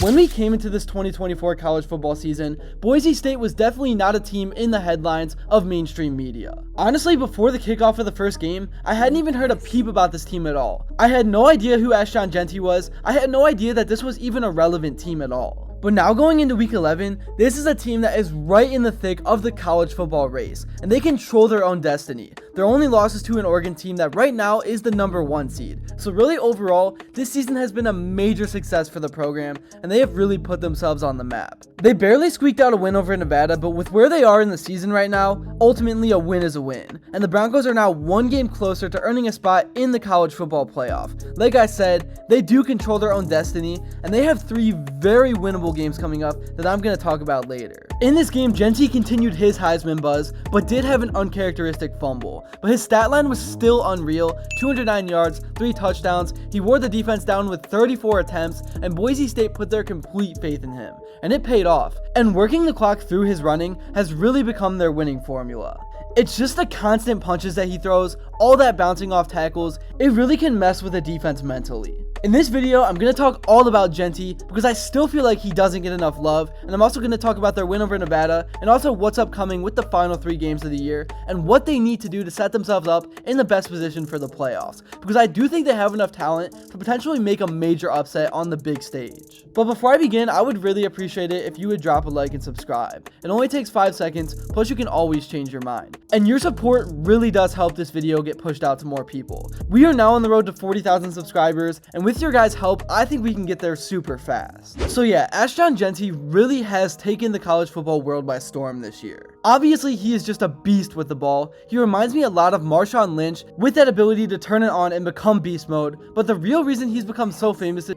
When we came into this 2024 college football season, Boise State was definitely not a team in the headlines of mainstream media. Honestly, before the kickoff of the first game, I hadn't even heard a peep about this team at all. I had no idea who Ashton Jeanty was. I had no idea that this was even a relevant team at all. But now going into week 11, this is a team that is right in the thick of the college football race, and they control their own destiny. Their only loss is to an Oregon team that right now is the #1 seed. So really overall, this season has been a major success for the program, and they have really put themselves on the map. They barely squeaked out a win over Nevada, but with where they are in the season right now, ultimately a win is a win. And the Broncos are now one game closer to earning a spot in the college football playoff. Like I said, they do control their own destiny, and they have 3 very winnable games coming up that I'm going to talk about later. In this game, Jeanty continued his Heisman buzz, but did have an uncharacteristic fumble. But his stat line was still unreal: 209 yards, 3 touchdowns. He wore the defense down with 34 attempts, and Boise State put their complete faith in him. And it paid off. And working the clock through his running has really become their winning formula. It's just the constant punches that he throws, all that bouncing off tackles. It really can mess with a defense mentally. In this video, I'm going to talk all about Jeanty because I still feel like he doesn't get enough love, and I'm also going to talk about their win over Nevada and also what's upcoming with the final 3 games of the year and what they need to do to set themselves up in the best position for the playoffs, because I do think they have enough talent to potentially make a major upset on the big stage. But before I begin, I would really appreciate it if you would drop a like and subscribe. It only takes 5 seconds, plus you can always change your mind. And your support really does help this video get pushed out to more people. We are now on the road to 40,000 subscribers, and with your guys' help, I think we can get there super fast. So yeah, Ashton Jeanty really has taken the college football world by storm this year. Obviously, he is just a beast with the ball. He reminds me a lot of Marshawn Lynch with that ability to turn it on and become beast mode, but the real reason he's become so famous is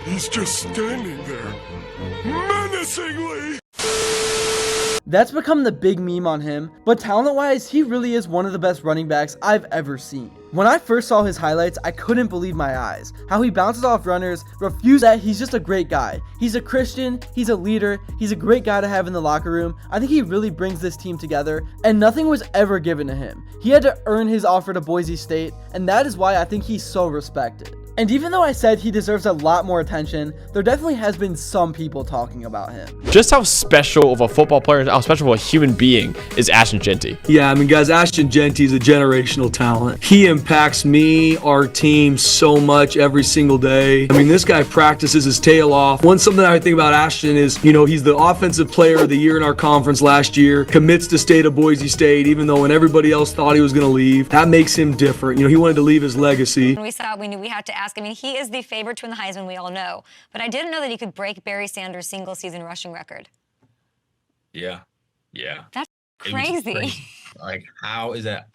he's just standing there, menacingly. That's become the big meme on him, but talent-wise, he really is one of the best running backs I've ever seen. When I first saw his highlights, I couldn't believe my eyes. How he bounces off runners, refuses that. He's just a great guy. He's a Christian, he's a leader, he's a great guy to have in the locker room. I think he really brings this team together, and nothing was ever given to him. He had to earn his offer to Boise State, and that is why I think he's so respected. And even though I said he deserves a lot more attention, there definitely has been some people talking about him. Just how special of a football player, how special of a human being is Ashton Jeanty? Yeah, I mean, guys, Ashton Jeanty is a generational talent. He impacts me, our team, so much every single day. I mean, this guy practices his tail off. Something I think about Ashton is, he's the offensive player of the year in our conference last year, commits to stay to Boise State, even though when everybody else thought he was going to leave. That makes him different. He wanted to leave his legacy. We knew we had to ask. I mean, he is the favorite to win the Heisman, we all know. But I didn't know that he could break Barry Sanders' single-season rushing record. Yeah. That's crazy. Like, how is that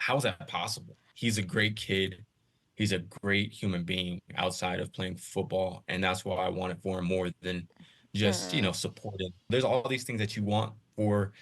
possible? He's a great kid. He's a great human being outside of playing football, and that's why I want it for him more than just, supporting. There's all these things that you want for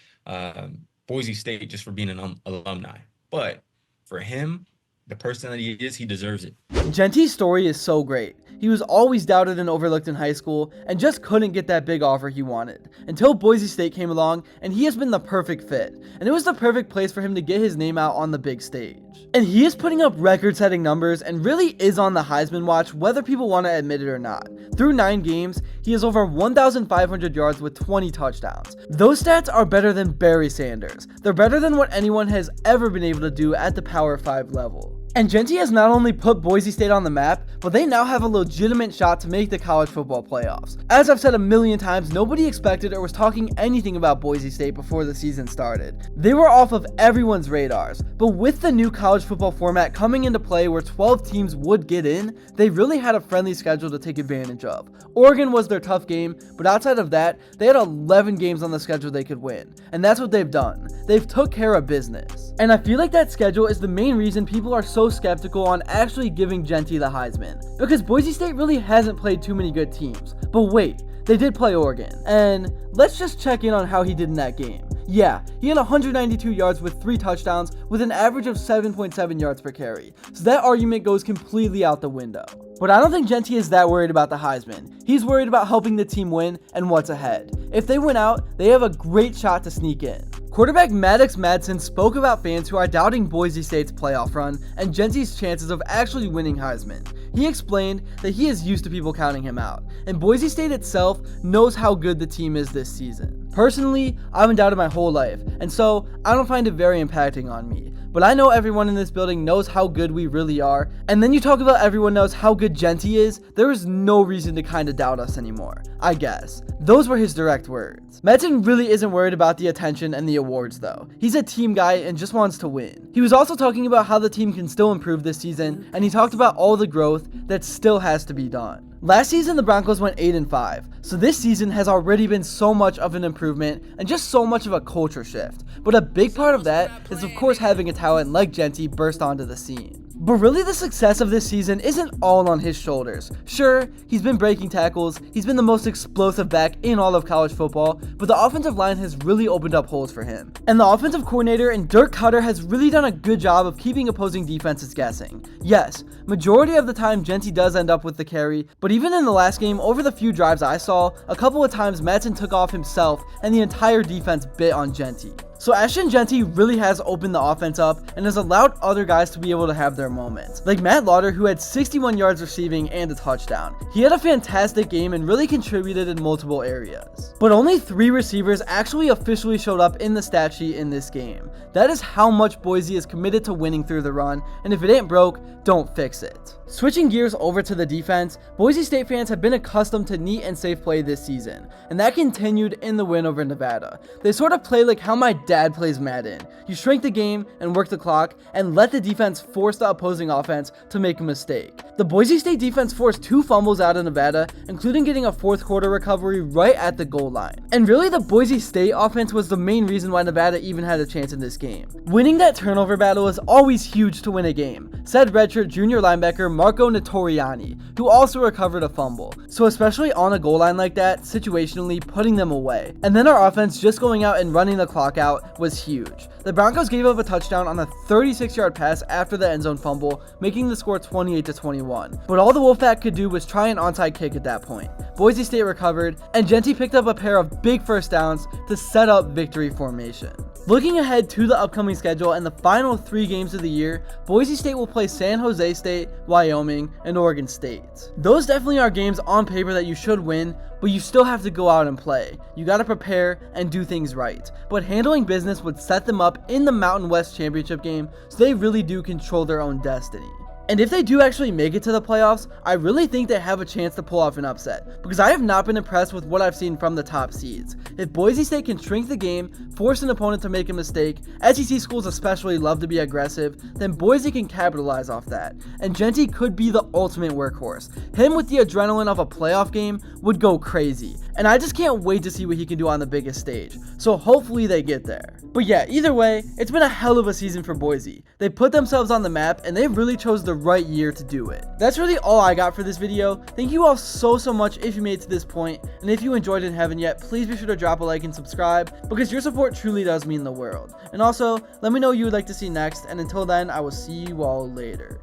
Boise State just for being an alumni. But for him, the person that he is, he deserves it. Jeanty's story is so great. He was always doubted and overlooked in high school and just couldn't get that big offer he wanted until Boise State came along, and he has been the perfect fit. And it was the perfect place for him to get his name out on the big stage. And he is putting up record-setting numbers and really is on the Heisman watch, whether people want to admit it or not. Through 9 games, he has over 1,500 yards with 20 touchdowns. Those stats are better than Barry Sanders. They're better than what anyone has ever been able to do at the Power 5 level. And Jeanty has not only put Boise State on the map, but they now have a legitimate shot to make the college football playoffs. As I've said a million times, nobody expected or was talking anything about Boise State before the season started. They were off of everyone's radars, but with the new college football format coming into play where 12 teams would get in, they really had a friendly schedule to take advantage of. Oregon was their tough game, but outside of that, they had 11 games on the schedule they could win, and that's what they've done. They've took care of business. And I feel like that schedule is the main reason people are so skeptical on actually giving Jeanty the Heisman, because Boise State really hasn't played too many good teams. But wait, they did play Oregon, and let's just check in on how he did in that game. Yeah, he had 192 yards with 3 touchdowns with an average of 7.7 yards per carry, so that argument goes completely out the window. But I don't think Jeanty is that worried about the Heisman. He's worried about helping the team win and what's ahead. If they win out, they have a great shot to sneak in. Quarterback Maddox Madsen spoke about fans who are doubting Boise State's playoff run and Jeanty's chances of actually winning Heisman. He explained that he is used to people counting him out, and Boise State itself knows how good the team is this season. Personally, I've been doubted my whole life, and so I don't find it very impacting on me. But I know everyone in this building knows how good we really are, and then you talk about everyone knows how good Jeanty is, there is no reason to kinda doubt us anymore, I guess. Those were his direct words. Madsen really isn't worried about the attention and the awards though. He's a team guy and just wants to win. He was also talking about how the team can still improve this season, and he talked about all the growth that still has to be done. Last season, the Broncos went 8-5, so this season has already been so much of an improvement and just so much of a culture shift. But a big part of that is of course having a talent like Jeanty burst onto the scene. But really the success of this season isn't all on his shoulders. Sure, he's been breaking tackles, he's been the most explosive back in all of college football, but the offensive line has really opened up holes for him. And the offensive coordinator and Dirk Cutter has really done a good job of keeping opposing defenses guessing. Yes, majority of the time Jeanty does end up with the carry, but even in the last game, over the few drives I saw, a couple of times Madsen took off himself and the entire defense bit on Jeanty. So Ashton Jeanty really has opened the offense up and has allowed other guys to be able to have their moments. Like Matt Lauder, who had 61 yards receiving and a touchdown. He had a fantastic game and really contributed in multiple areas. But only 3 receivers actually officially showed up in the stat sheet in this game. That is how much Boise is committed to winning through the run, and if it ain't broke, don't fix it. Switching gears over to the defense, Boise State fans have been accustomed to neat and safe play this season, and that continued in the win over Nevada. They sort of play like how my dad plays Madden. You shrink the game and work the clock and let the defense force the opposing offense to make a mistake. The Boise State defense forced 2 fumbles out of Nevada, including getting a 4th quarter recovery right at the goal line. And really the Boise State offense was the main reason why Nevada even had a chance in this game. Winning that turnover battle is always huge to win a game, said redshirt junior linebacker Marco Notoriani, who also recovered a fumble. So especially on a goal line like that, situationally putting them away. And then our offense just going out and running the clock out was huge. The Broncos gave up a touchdown on a 36-yard pass after the end zone fumble, making the score 28-21. But all the Wolfpack could do was try an onside kick at that point. Boise State recovered, and Jeanty picked up a pair of big first downs to set up victory formation. Looking ahead to the upcoming schedule and the final 3 games of the year, Boise State will play San Jose State, Wyoming, and Oregon State. Those definitely are games on paper that you should win, but you still have to go out and play. You gotta prepare and do things right. But handling business would set them up in the Mountain West Championship game, so they really do control their own destiny. And if they do actually make it to the playoffs, I really think they have a chance to pull off an upset, because I have not been impressed with what I've seen from the top seeds. If Boise State can shrink the game, force an opponent to make a mistake, SEC schools especially love to be aggressive, then Boise can capitalize off that. And Jeanty could be the ultimate workhorse. Him with the adrenaline of a playoff game would go crazy. And I just can't wait to see what he can do on the biggest stage. So hopefully they get there. But yeah, either way, it's been a hell of a season for Boise. They put themselves on the map and they really chose the right year to do it. That's really all I got for this video. Thank you all so much if you made it to this point, and if you enjoyed it and haven't yet, please be sure to drop a like and subscribe, because your support truly does mean the world. And also, let me know what you would like to see next, and until then, I will see you all later.